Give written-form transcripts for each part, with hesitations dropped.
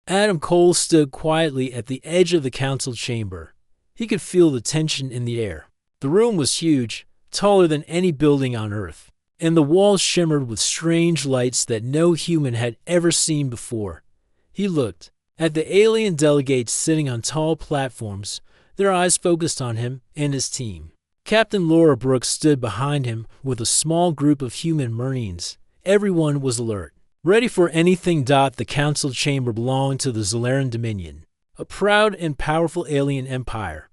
Adam Cole stood quietly at the edge of the council chamber. He could feel the tension in the air. The room was huge, taller than any building on Earth, and the walls shimmered with strange lights that no human had ever seen before. He looked at the alien delegates sitting on tall platforms, their eyes focused on him and his team. Captain Laura Brooks stood behind him with a small group of human Marines. Everyone was alert, ready for anything. The council chamber belonged to the Zolaran Dominion, a proud and powerful alien empire.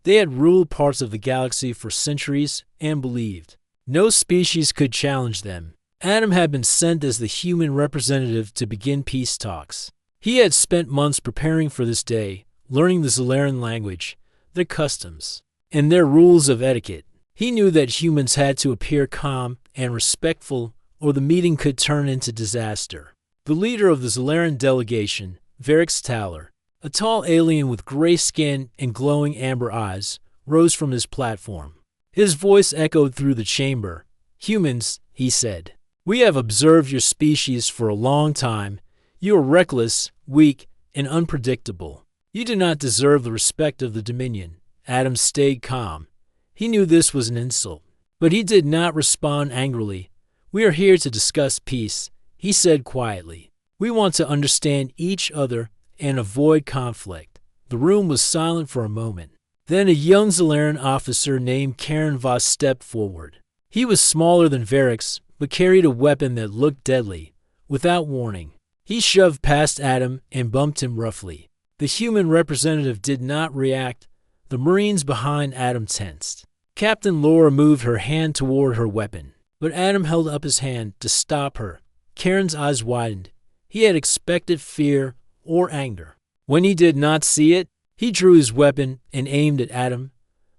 They had ruled parts of the galaxy for centuries and believed no species could challenge them. Adam had been sent as the human representative to begin peace talks. He had spent months preparing for this day, learning the Zolaran language, their customs, and their rules of etiquette. He knew that humans had to appear calm and respectful, or the meeting could turn into disaster. The leader of the Zolaran delegation, Varix Taller, a tall alien with gray skin and glowing amber eyes, rose from his platform. His voice echoed through the chamber. "Humans," he said, "we have observed your species for a long time. You are reckless, weak, and unpredictable. You do not deserve the respect of the Dominion." Adam stayed calm. He knew this was an insult, but he did not respond angrily. "We are here to discuss peace," he said quietly. "We want to understand each other and avoid conflict." The room was silent for a moment. Then a young Zolaran officer named Karen Voss stepped forward. He was smaller than Varix, but carried a weapon that looked deadly. Without warning, he shoved past Adam and bumped him roughly. The human representative did not react. The Marines behind Adam tensed. Captain Laura moved her hand toward her weapon, but Adam held up his hand to stop her. Karen's eyes widened. He had expected fear or anger. When he did not see it, he drew his weapon and aimed at Adam.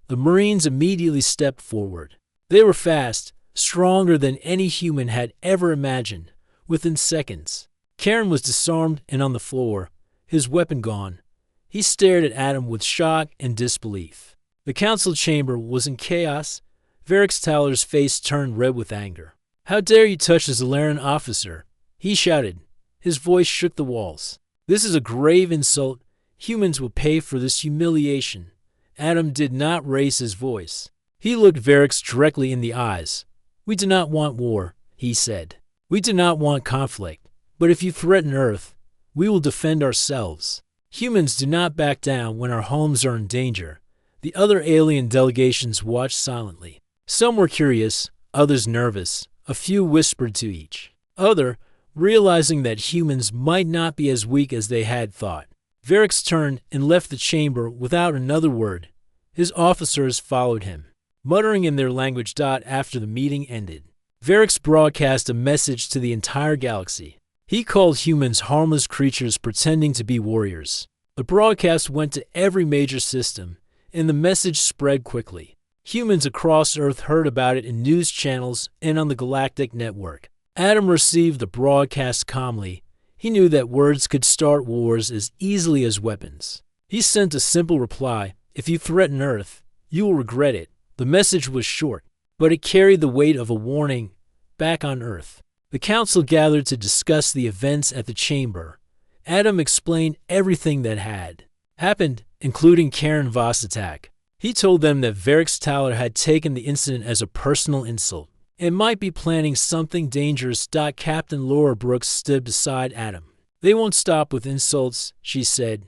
The Marines immediately stepped forward. They were fast, stronger than any human had ever imagined. Within seconds, Karen was disarmed and on the floor, his weapon gone. He stared at Adam with shock and disbelief. The council chamber was in chaos. Varix Taller's face turned red with anger. "How dare you touch a Zolaran officer?" he shouted. His voice shook the walls. "This is a grave insult. Humans will pay for this humiliation." Adam did not raise his voice. He looked Varix directly in the eyes. "We do not want war," he said. "We do not want conflict. But if you threaten Earth, we will defend ourselves. Humans do not back down when our homes are in danger." The other alien delegations watched silently. Some were curious, others nervous. A few whispered to each other, realizing that humans might not be as weak as they had thought. Varix turned and left the chamber without another word. His officers followed him, muttering in their language. After the meeting ended, Varix broadcast a message to the entire galaxy. He called humans harmless creatures pretending to be warriors. The broadcast went to every major system, and the message spread quickly. Humans across Earth heard about it in news channels and on the Galactic network. Adam received the broadcast calmly. He knew that words could start wars as easily as weapons. He sent a simple reply: "If you threaten Earth, you will regret it." The message was short, but it carried the weight of a warning. Back on Earth, the council gathered to discuss the events at the chamber. Adam explained everything that had happened, including Karen Voss' attack. He told them that Varix Taller had taken the incident as a personal insult and might be planning something dangerous. Captain Laura Brooks stood beside Adam. "They won't stop with insults," she said.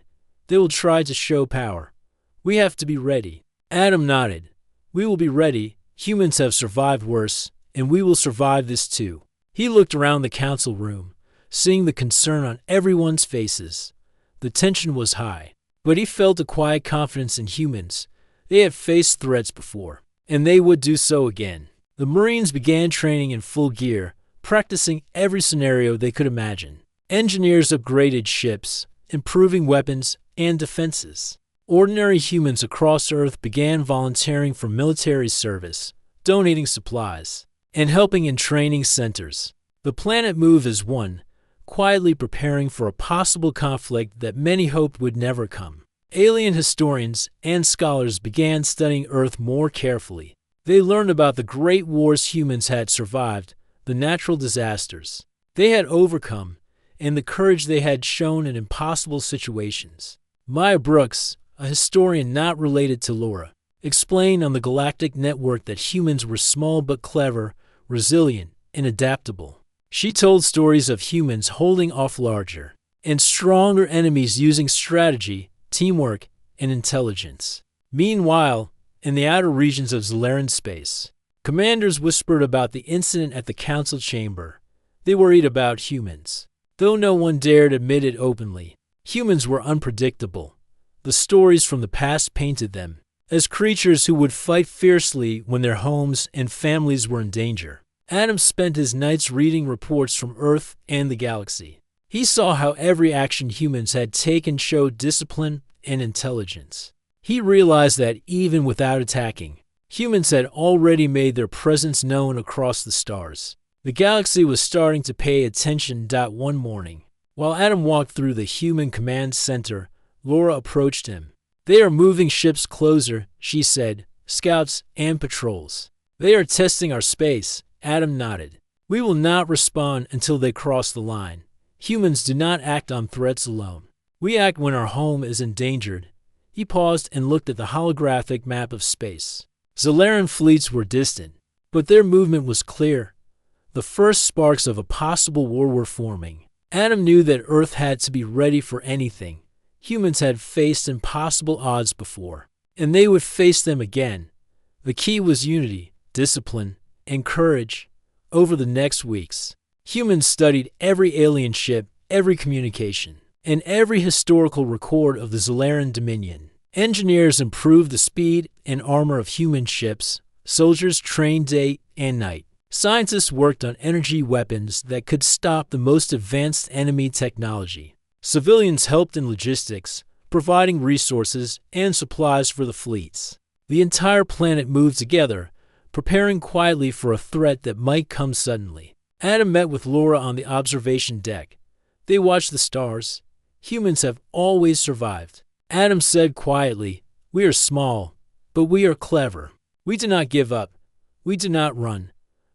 "They will try to show power. We have to be ready." Adam nodded. "We will be ready. Humans have survived worse, and we will survive this too." He looked around the council room, seeing the concern on everyone's faces. The tension was high, but he felt a quiet confidence in humans. They had faced threats before, and they would do so again. The Marines began training in full gear, practicing every scenario they could imagine. Engineers upgraded ships, improving weapons and defenses. Ordinary humans across Earth began volunteering for military service, donating supplies, and helping in training centers. The planet moved as one, quietly preparing for a possible conflict that many hoped would never come. Alien historians and scholars began studying Earth more carefully. They learned about the great wars humans had survived, the natural disasters they had overcome, and the courage they had shown in impossible situations. Maya Brooks, a historian not related to Laura, explained on the Galactic network that humans were small but clever, resilient, and adaptable. She told stories of humans holding off larger and stronger enemies using strategy, teamwork, and intelligence. Meanwhile, in the outer regions of Zolaran space, commanders whispered about the incident at the council chamber. They worried about humans. Though no one dared admit it openly, humans were unpredictable. The stories from the past painted them as creatures who would fight fiercely when their homes and families were in danger. Adam spent his nights reading reports from Earth and the galaxy. He saw how every action humans had taken showed discipline and intelligence. He realized that even without attacking, humans had already made their presence known across the stars. The galaxy was starting to pay attention. One morning, while Adam walked through the human command center, Laura approached him. "They are moving ships closer," she said, "scouts and patrols. They are testing our space." Adam nodded. "We will not respond until they cross the line. Humans do not act on threats alone. We act when our home is endangered." He paused and looked at the holographic map of space. Zolaran fleets were distant, but their movement was clear. The first sparks of a possible war were forming. Adam knew that Earth had to be ready for anything. Humans had faced impossible odds before, and they would face them again. The key was unity, discipline, and courage. Over the next weeks, humans studied every alien ship, every communication, and every historical record of the Zolaran Dominion. Engineers improved the speed and armor of human ships. Soldiers trained day and night. Scientists worked on energy weapons that could stop the most advanced enemy technology. Civilians helped in logistics, providing resources and supplies for the fleets. The entire planet moved together, preparing quietly for a threat that might come suddenly. Adam met with Laura on the observation deck. They watched the stars. "Humans have always survived." Adam said quietly, "We are small, but we are clever. We do not give up. We do not run.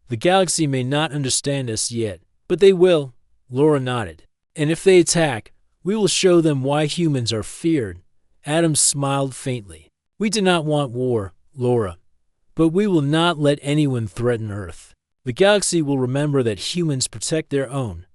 The galaxy may not understand us yet, but they will." Laura nodded. "And if they attack, we will show them why humans are feared." Adam smiled faintly. "We do not want war, Laura, but we will not let anyone threaten Earth. The galaxy will remember that humans protect their own."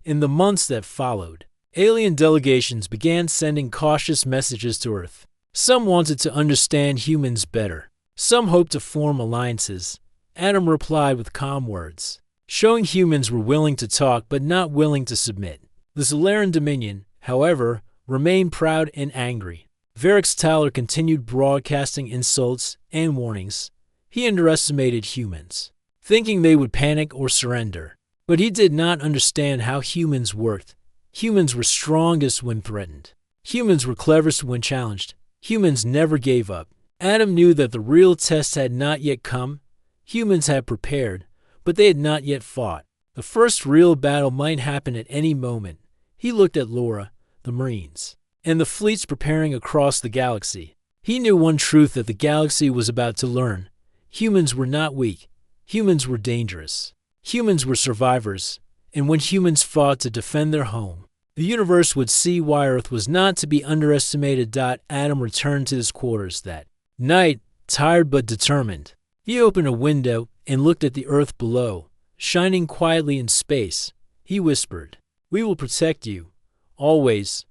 In the months that followed, alien delegations began sending cautious messages to Earth. Some wanted to understand humans better. Some hoped to form alliances. Adam replied with calm words, showing humans were willing to talk but not willing to submit. The Zolaran Dominion, however, remained proud and angry. Varix Taller continued broadcasting insults and warnings. He underestimated humans, thinking they would panic or surrender. But he did not understand how humans worked. Humans were strongest when threatened. Humans were cleverest when challenged. Humans never gave up. Adam knew that the real test had not yet come. Humans had prepared, but they had not yet fought. The first real battle might happen at any moment. He looked at Laura, the Marines, and the fleets preparing across the galaxy. He knew one truth that the galaxy was about to learn. Humans were not weak. Humans were dangerous. Humans were survivors, and when humans fought to defend their home, the universe would see why Earth was not to be underestimated. Adam returned to his quarters that night, tired but determined. He opened a window and looked at the Earth below, shining quietly in space. He whispered, "We will protect you, always."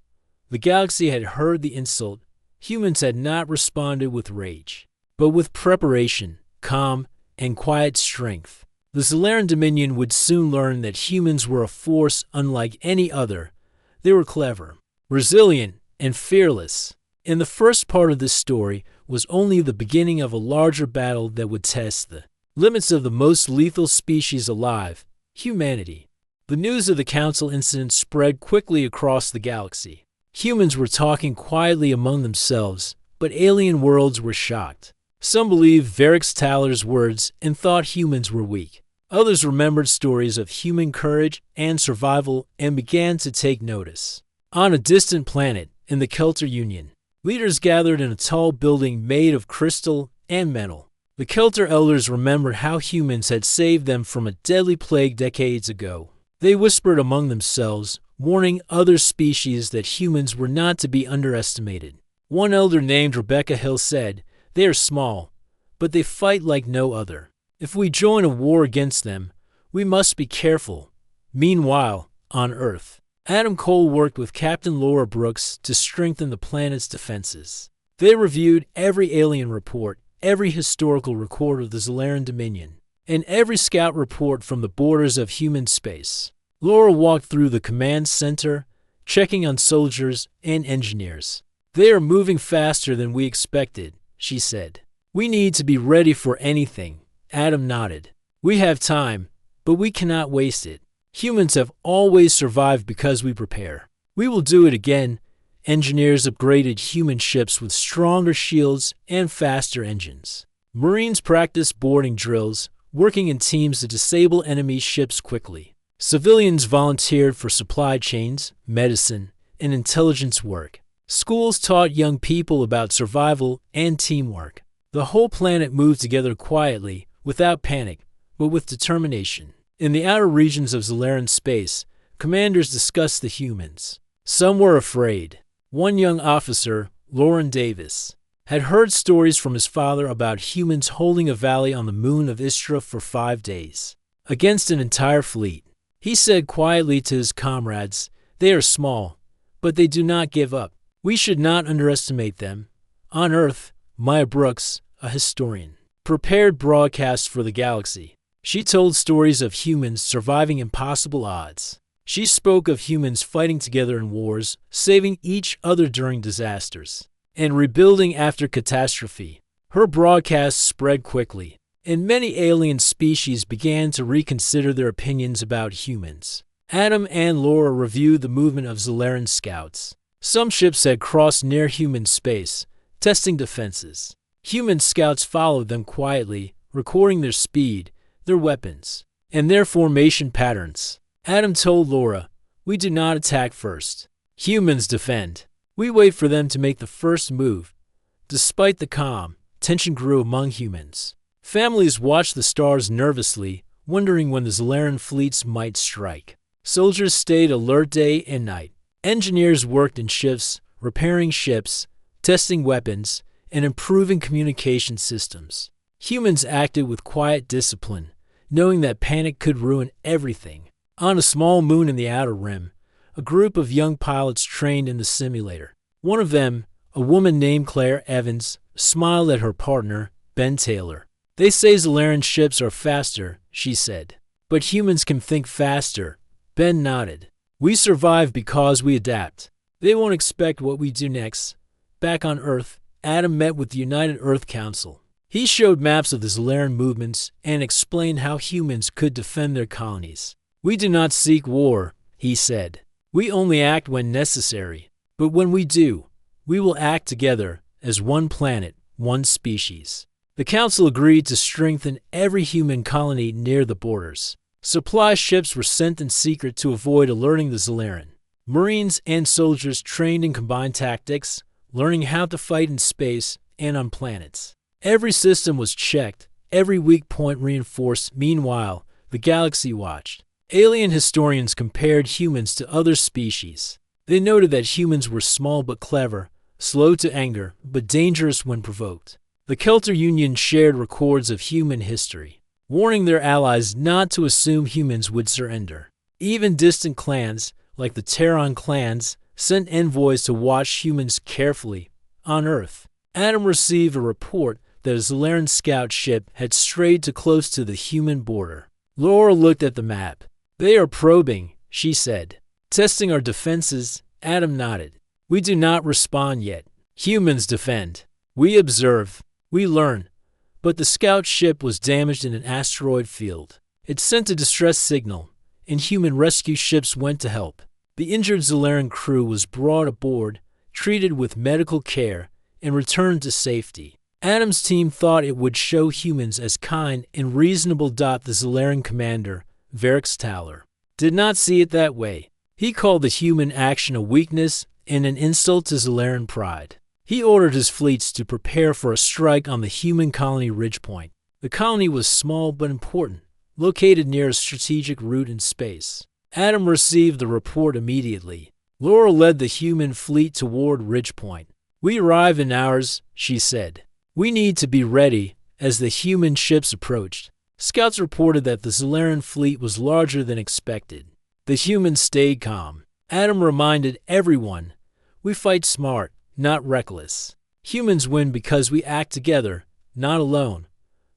The galaxy had heard the insult. Humans had not responded with rage, but with preparation, calm, and quiet strength. The Zolaran Dominion would soon learn that humans were a force unlike any other. They were clever, resilient, and fearless. And the first part of this story was only the beginning of a larger battle that would test the limits of the most lethal species alive, humanity. The news of the Council incident spread quickly across the galaxy. Humans were talking quietly among themselves, but alien worlds were shocked. Some believed Varix Taller's words and thought humans were weak. Others remembered stories of human courage and survival and began to take notice. On a distant planet, in the Kelter Union, leaders gathered in a tall building made of crystal and metal. The Kelter elders remembered how humans had saved them from a deadly plague decades ago. They whispered among themselves, warning other species that humans were not to be underestimated. One elder named Rebecca Hill said, "They are small, but they fight like no other. If we join a war against them, we must be careful." Meanwhile, on Earth, Adam Cole worked with Captain Laura Brooks to strengthen the planet's defenses. They reviewed every alien report, every historical record of the Zolaran Dominion, and every scout report from the borders of human space. Laura walked through the command center, checking on soldiers and engineers. "They are moving faster than we expected," she said. "We need to be ready for anything." Adam nodded. "We have time, but we cannot waste it. Humans have always survived because we prepare. We will do it again." Engineers upgraded human ships with stronger shields and faster engines. Marines practiced boarding drills, working in teams to disable enemy ships quickly. Civilians volunteered for supply chains, medicine, and intelligence work. Schools taught young people about survival and teamwork. The whole planet moved together quietly, without panic, but with determination. In the outer regions of Zolaran space, commanders discussed the humans. Some were afraid. One young officer, Lauren Davis, had heard stories from his father about humans holding a valley on the moon of Istra for 5 days, against an entire fleet. He said quietly to his comrades, "They are small, but they do not give up. We should not underestimate them." On Earth, Maya Brooks, a historian, prepared broadcasts for the galaxy. She told stories of humans surviving impossible odds. She spoke of humans fighting together in wars, saving each other during disasters, and rebuilding after catastrophe. Her broadcasts spread quickly, and many alien species began to reconsider their opinions about humans. Adam and Laura reviewed the movement of Zolaran scouts. Some ships had crossed near human space, testing defenses. Human scouts followed them quietly, recording their speed, their weapons, and their formation patterns. Adam told Laura, "We do not attack first. Humans defend. We wait for them to make the first move." Despite the calm, tension grew among humans. Families watched the stars nervously, wondering when the Zolaran fleets might strike. Soldiers stayed alert day and night. Engineers worked in shifts, repairing ships, testing weapons, and improving communication systems. Humans acted with quiet discipline, knowing that panic could ruin everything. On a small moon in the Outer Rim, a group of young pilots trained in the simulator. One of them, a woman named Claire Evans, smiled at her partner, Ben Taylor. "They say Zolaran ships are faster," she said. "But humans can think faster." Ben nodded. "We survive because we adapt. They won't expect what we do next." Back on Earth, Adam met with the United Earth Council. He showed maps of the Zolaran movements and explained how humans could defend their colonies. "We do not seek war," he said. "We only act when necessary. But when we do, we will act together as one planet, one species." The council agreed to strengthen every human colony near the borders. Supply ships were sent in secret to avoid alerting the Zolaran. Marines and soldiers trained in combined tactics, learning how to fight in space and on planets. Every system was checked, every weak point reinforced. Meanwhile, the galaxy watched. Alien historians compared humans to other species. They noted that humans were small but clever, slow to anger, but dangerous when provoked. The Kelter Union shared records of human history, warning their allies not to assume humans would surrender. Even distant clans, like the Terran clans, sent envoys to watch humans carefully. On Earth, Adam received a report that a Zolaran scout ship had strayed too close to the human border. Laura looked at the map. "They are probing," she said. "Testing our defenses." Adam nodded. "We do not respond yet. Humans defend. We observe. We learn." But the scout ship was damaged in an asteroid field. It sent a distress signal, and human rescue ships went to help. The injured Zolaran crew was brought aboard, treated with medical care, and returned to safety. Adam's team thought it would show humans as kind and reasonable. The Zolaran commander, Varix Towler, did not see it that way. He called the human action a weakness and an insult to Zolaran pride. He ordered his fleets to prepare for a strike on the human colony Ridgepoint. The colony was small but important, located near a strategic route in space. Adam received the report immediately. Laura led the human fleet toward Ridgepoint. "We arrive in hours," she said. "We need to be ready." As the human ships approached, scouts reported that the Zolaran fleet was larger than expected. The humans stayed calm. Adam reminded everyone, "We fight smart, not reckless. Humans win because we act together, not alone."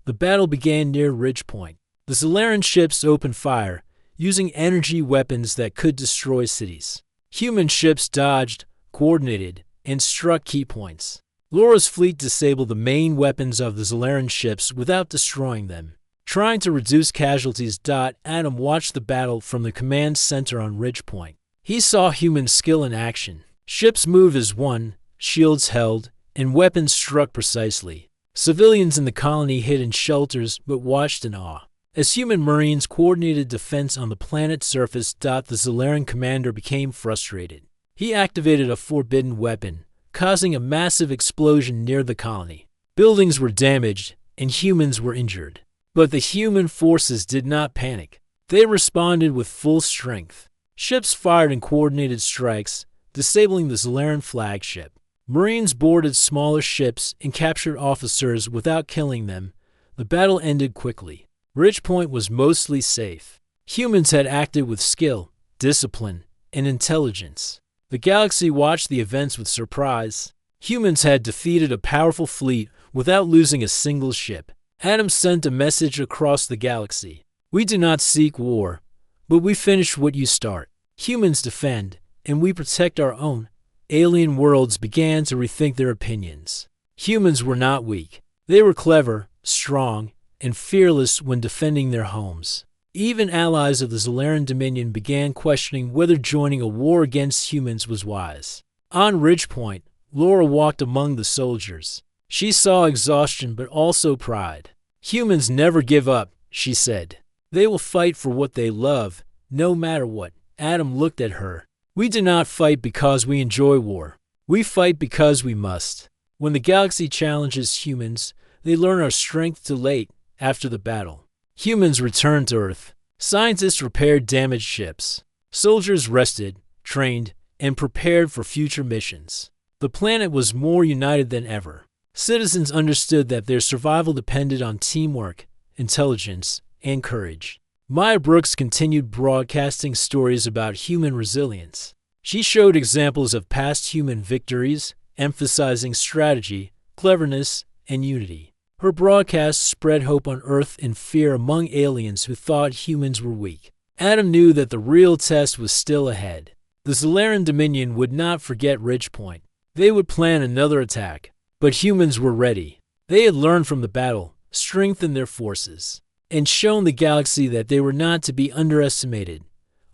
The battle began near Ridgepoint. The Zolaran ships opened fire, using energy weapons that could destroy cities. Human ships dodged, coordinated, and struck key points. Laura's fleet disabled the main weapons of the Zolaran ships without destroying them. Trying to reduce casualties, Adam watched the battle from the command center on Ridgepoint. He saw human skill in action. Ships moved as one, shields held, and weapons struck precisely. Civilians in the colony hid in shelters but watched in awe. As human marines coordinated defense on the planet's surface, the Zolaran commander became frustrated. He activated a forbidden weapon, causing a massive explosion near the colony. Buildings were damaged, and humans were injured. But the human forces did not panic. They responded with full strength. Ships fired in coordinated strikes, disabling the Zolaran flagship. Marines boarded smaller ships and captured officers without killing them. The battle ended quickly. Ridgepoint was mostly safe. Humans had acted with skill, discipline, and intelligence. The galaxy watched the events with surprise. Humans had defeated a powerful fleet without losing a single ship. Adam sent a message across the galaxy. "We do not seek war, but we finish what you start. Humans defend, and we protect our own." Alien worlds began to rethink their opinions. Humans were not weak. They were clever, strong, and fearless when defending their homes. Even allies of the Zolaran Dominion began questioning whether joining a war against humans was wise. On Ridgepoint, Laura walked among the soldiers. She saw exhaustion but also pride. "Humans never give up," she said. "They will fight for what they love, no matter what." Adam looked at her. "We do not fight because we enjoy war. We fight because we must. When the galaxy challenges humans, they learn our strength too late." After the battle, humans returned to Earth. Scientists repaired damaged ships. Soldiers rested, trained, and prepared for future missions. The planet was more united than ever. Citizens understood that their survival depended on teamwork, intelligence, and courage. Maya Brooks continued broadcasting stories about human resilience. She showed examples of past human victories, emphasizing strategy, cleverness, and unity. Her broadcasts spread hope on Earth and fear among aliens who thought humans were weak. Adam knew that the real test was still ahead. The Zolaran Dominion would not forget Ridgepoint. They would plan another attack. But humans were ready. They had learned from the battle, strengthened their forces, and shown the galaxy that they were not to be underestimated.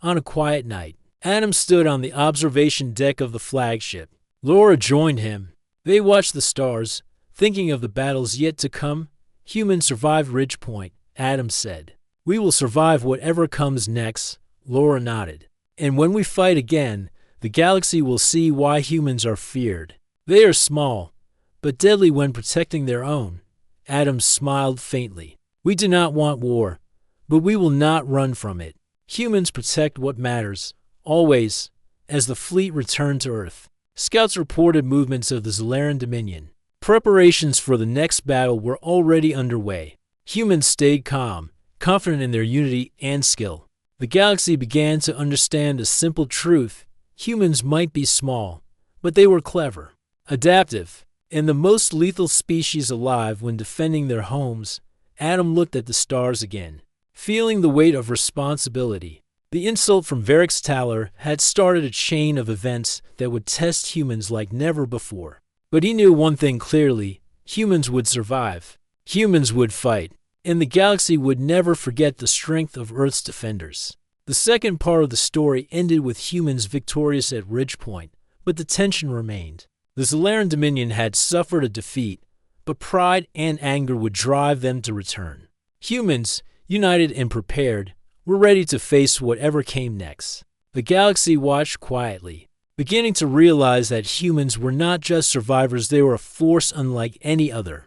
On a quiet night, Adam stood on the observation deck of the flagship. Laura joined him. They watched the stars, thinking of the battles yet to come. "Humans survived Ridgepoint," Adam said. "We will survive whatever comes next." Laura nodded. "And when we fight again, the galaxy will see why humans are feared. They are small, but deadly when protecting their own." Adam smiled faintly. "We do not want war, but we will not run from it. Humans protect what matters, always." As the fleet returned to Earth, scouts reported movements of the Zolaran Dominion. Preparations for the next battle were already underway. Humans stayed calm, confident in their unity and skill. The galaxy began to understand a simple truth: humans might be small, but they were clever, adaptive, and the most lethal species alive when defending their homes. Adam looked at the stars again, feeling the weight of responsibility. The insult from Varix Taller had started a chain of events that would test humans like never before. But he knew one thing clearly: humans would survive. Humans would fight. And the galaxy would never forget the strength of Earth's defenders. The second part of the story ended with humans victorious at Ridgepoint, but the tension remained. The Zolaran Dominion had suffered a defeat, but pride and anger would drive them to return. Humans, united and prepared, were ready to face whatever came next. The galaxy watched quietly, beginning to realize that humans were not just survivors, they were a force unlike any other.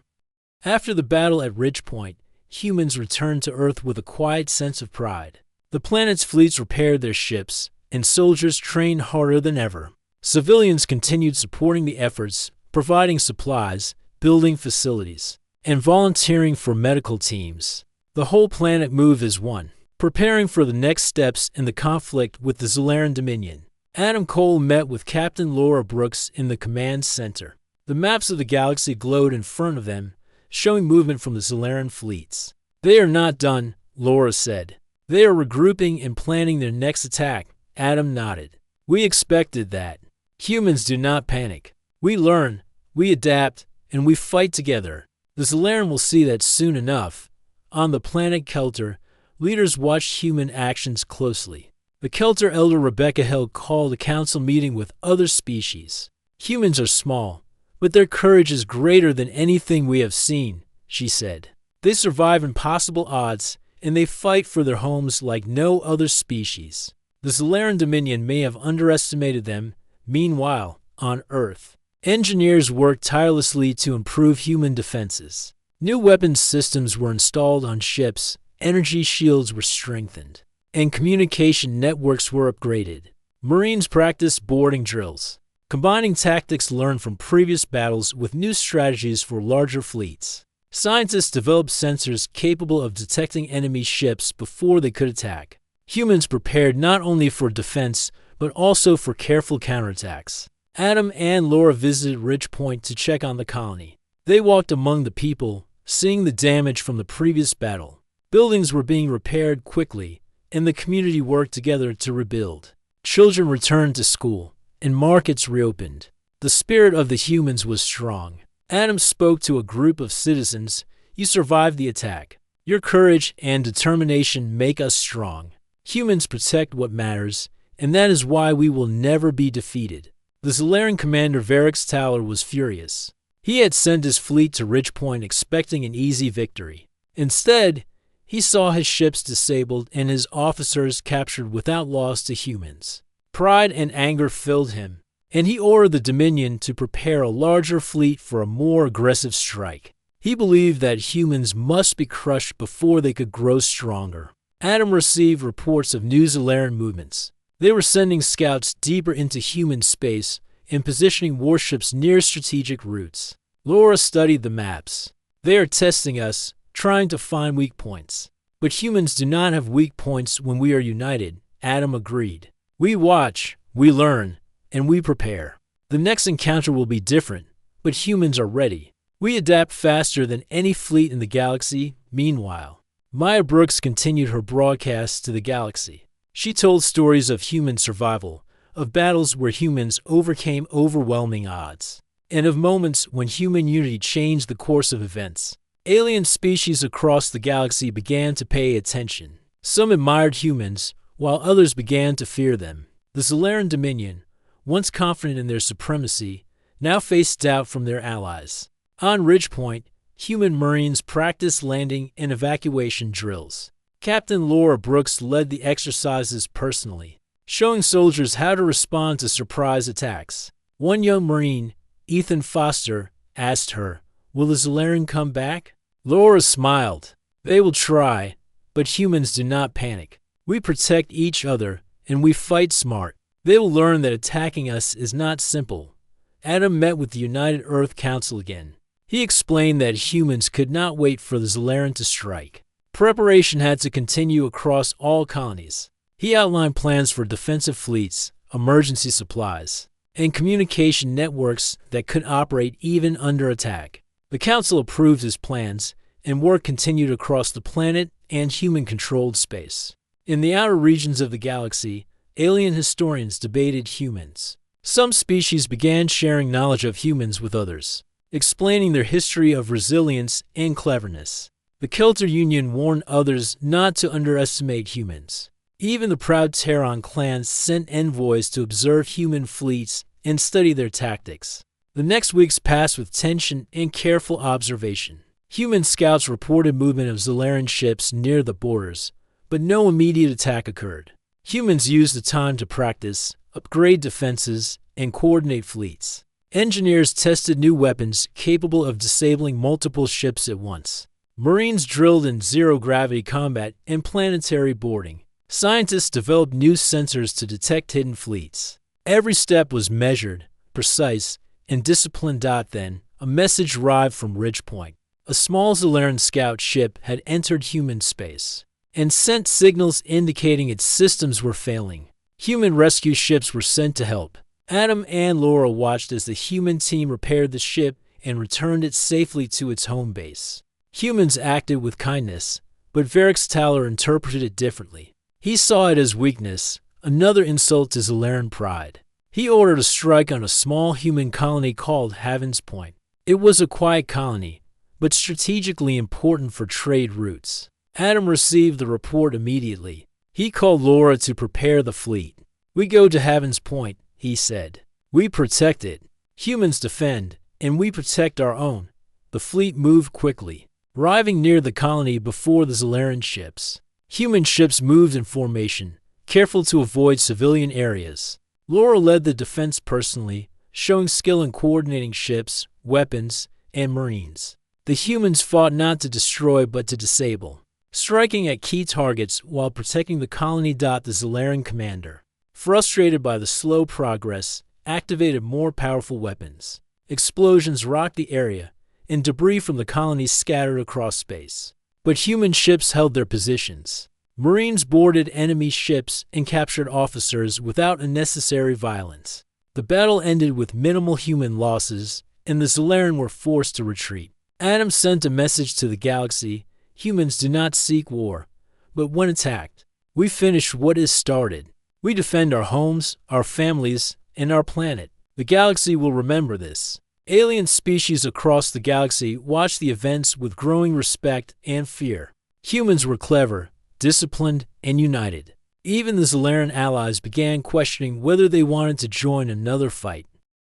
After the battle at Ridgepoint, humans returned to Earth with a quiet sense of pride. The planet's fleets repaired their ships, and soldiers trained harder than ever. Civilians continued supporting the efforts, providing supplies, building facilities, and volunteering for medical teams. The whole planet moved as one, preparing for the next steps in the conflict with the Zolaran Dominion. Adam Cole met with Captain Laura Brooks in the command center. The maps of the galaxy glowed in front of them, showing movement from the Zolaran fleets. "They are not done," Laura said. "They are regrouping and planning their next attack." Adam nodded. "We expected that. Humans do not panic. We learn, we adapt, and we fight together. The Zolaran will see that soon enough." On the planet Kelter, leaders watched human actions closely. The Kelter elder Rebecca Hill called a council meeting with other species. "Humans are small, but their courage is greater than anything we have seen," she said. "They survive impossible odds, and they fight for their homes like no other species. The Zolaran Dominion may have underestimated them. Meanwhile, on Earth, engineers worked tirelessly to improve human defenses. New weapons systems were installed on ships, energy shields were strengthened, and communication networks were upgraded. Marines practiced boarding drills, combining tactics learned from previous battles with new strategies for larger fleets. Scientists developed sensors capable of detecting enemy ships before they could attack. Humans prepared not only for defense, but also for careful counterattacks. Adam and Laura visited Ridgepoint to check on the colony. They walked among the people, seeing the damage from the previous battle. Buildings were being repaired quickly, and the community worked together to rebuild. Children returned to school, and markets reopened. The spirit of the humans was strong. Adam spoke to a group of citizens. "You survived the attack. Your courage and determination make us strong. Humans protect what matters, and that is why we will never be defeated." The Zolaran commander Varix Towler was furious. He had sent his fleet to Ridgepoint expecting an easy victory. Instead, he saw his ships disabled and his officers captured without loss to humans. Pride and anger filled him, and he ordered the Dominion to prepare a larger fleet for a more aggressive strike. He believed that humans must be crushed before they could grow stronger. Adam received reports of new Zolaran movements. They were sending scouts deeper into human space and positioning warships near strategic routes. Laura studied the maps. "They are testing us, trying to find weak points. But humans do not have weak points when we are united," Adam agreed. "We watch, we learn, and we prepare. The next encounter will be different, but humans are ready. We adapt faster than any fleet in the galaxy." Meanwhile, Maya Brooks continued her broadcasts to the galaxy. She told stories of human survival, of battles where humans overcame overwhelming odds, and of moments when human unity changed the course of events. Alien species across the galaxy began to pay attention. Some admired humans, while others began to fear them. The Zolaran Dominion, once confident in their supremacy, now faced doubt from their allies. On Ridgepoint, human Marines practiced landing and evacuation drills. Captain Laura Brooks led the exercises personally, showing soldiers how to respond to surprise attacks. One young Marine, Ethan Foster, asked her, "Will the Zolaran come back?" Laura smiled. "They will try, but humans do not panic. We protect each other, and we fight smart. They will learn that attacking us is not simple." Adam met with the United Earth Council again. He explained that humans could not wait for the Zolaran to strike. Preparation had to continue across all colonies. He outlined plans for defensive fleets, emergency supplies, and communication networks that could operate even under attack. The Council approved his plans, and work continued across the planet and human-controlled space. In the outer regions of the galaxy, alien historians debated humans. Some species began sharing knowledge of humans with others, explaining their history of resilience and cleverness. The Kelter Union warned others not to underestimate humans. Even the proud Terran clans sent envoys to observe human fleets and study their tactics. The next weeks passed with tension and careful observation. Human scouts reported movement of Zolaran ships near the borders, but no immediate attack occurred. Humans used the time to practice, upgrade defenses, and coordinate fleets. Engineers tested new weapons capable of disabling multiple ships at once. Marines drilled in zero-gravity combat and planetary boarding. Scientists developed new sensors to detect hidden fleets. Every step was measured, precise, and disciplined. Then, a message arrived from Ridgepoint. A small Zolaran scout ship had entered human space and sent signals indicating its systems were failing. Human rescue ships were sent to help. Adam and Laura watched as the human team repaired the ship and returned it safely to its home base. Humans acted with kindness, but Varix Taller interpreted it differently. He saw it as weakness, another insult to Zolaran pride. He ordered a strike on a small human colony called Haven's Point. It was a quiet colony, but strategically important for trade routes. Adam received the report immediately. He called Laura to prepare the fleet. "We go to Haven's Point," he said. "We protect it. Humans defend, and we protect our own." The fleet moved quickly, arriving near the colony before the Zolaran ships. Human ships moved in formation, careful to avoid civilian areas. Laura led the defense personally, showing skill in coordinating ships, weapons, and marines. The humans fought not to destroy but to disable, striking at key targets while protecting the colony. The Zolaran commander, frustrated by the slow progress, activated more powerful weapons. Explosions rocked the area, and debris from the colony scattered across space. But human ships held their positions. Marines boarded enemy ships and captured officers without unnecessary violence. The battle ended with minimal human losses, and the Zolaran were forced to retreat. Adam sent a message to the galaxy: "Humans do not seek war, but when attacked, we finish what is started. We defend our homes, our families, and our planet. The galaxy will remember this." Alien species across the galaxy watched the events with growing respect and fear. Humans were clever, disciplined, and united. Even the Zolaran allies began questioning whether they wanted to join another fight.